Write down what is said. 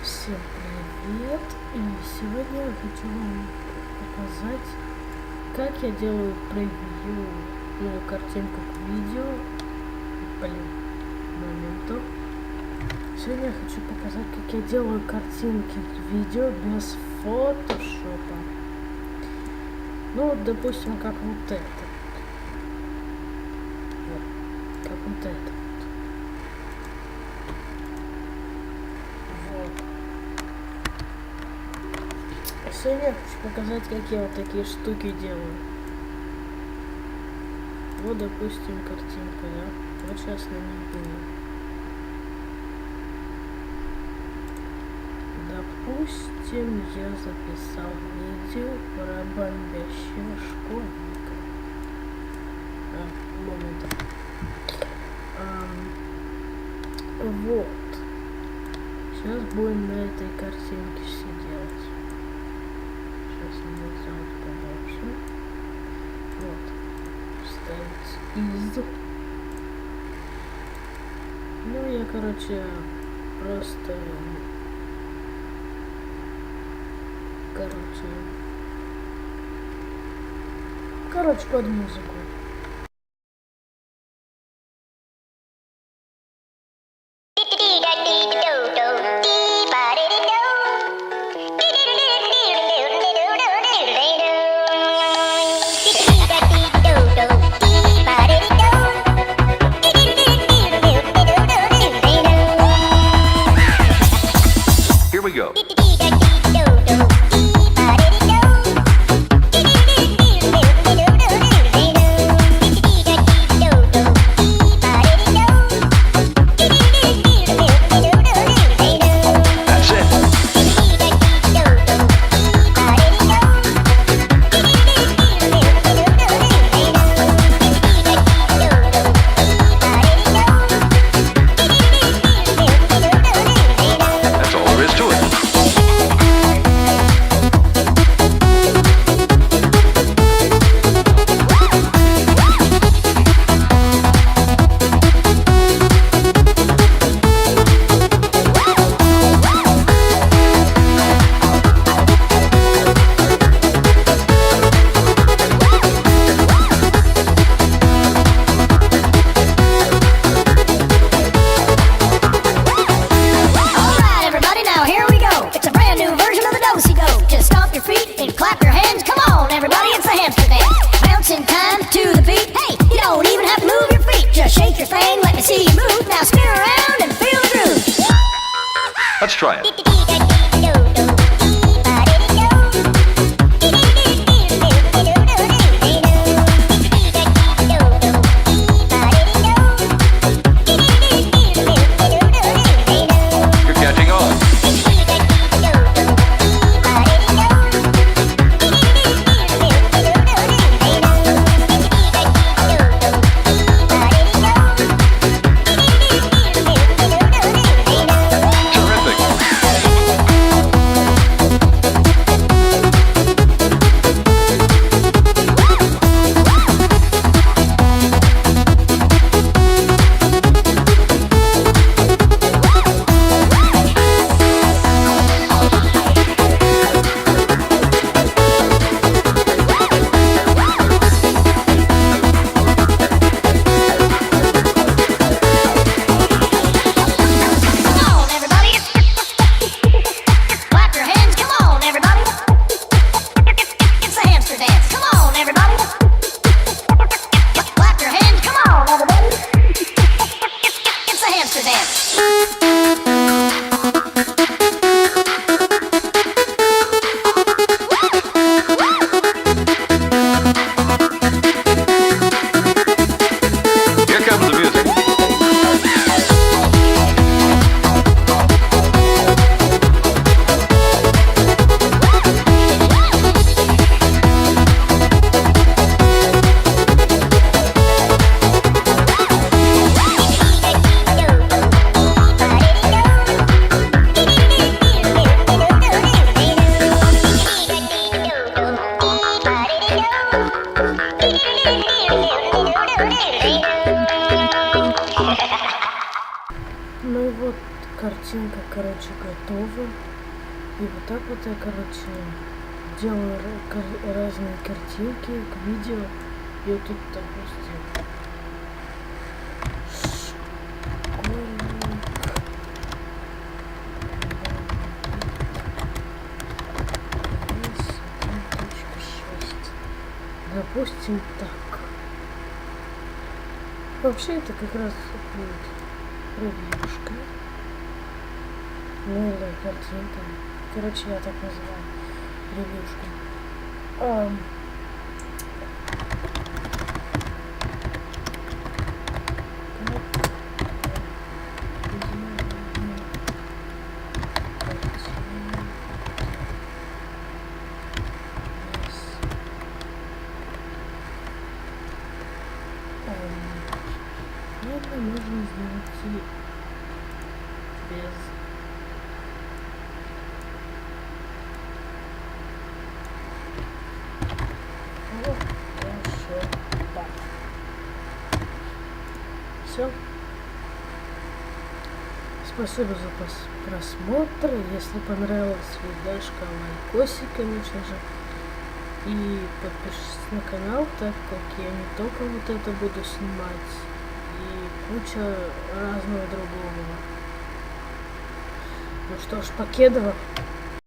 Всем привет! И сегодня я хочу вам показать, как я делаю превью, картинку к видео. Моменту. Сегодня я хочу показать, как я делаю картинки к видео без фотошопа. Вот, допустим, как вот это. Вот, как вот это. Сегодня я хочу показать, как я вот такие штуки делаю. Вот, допустим, картинка, да? Вот сейчас на ней было. Допустим, я записал видео про бомбящего школьника. Вот. Сейчас будем на этой картинке все делать. Сейчас надо сделать побольше. Вот. Вставить из. Я, просто... под музыку. Here we go. Let's try it. You're catching on. Terrific. готово. И вот так вот я, короче, делаю разные картинки к видео. И вот тут, допустим, допустим, так. Вообще это как раз будет ревьюшка. Ну или картинка. Короче, я так называю. Ревьюшка. Наверное, можно сделать и без. Фотошопа. Все. Спасибо за просмотр. Если понравилась видяшка, лайкосик, конечно же. И подпишись на канал, так как я не только вот это буду снимать, и куча разного другого. Ну что ж, покедова.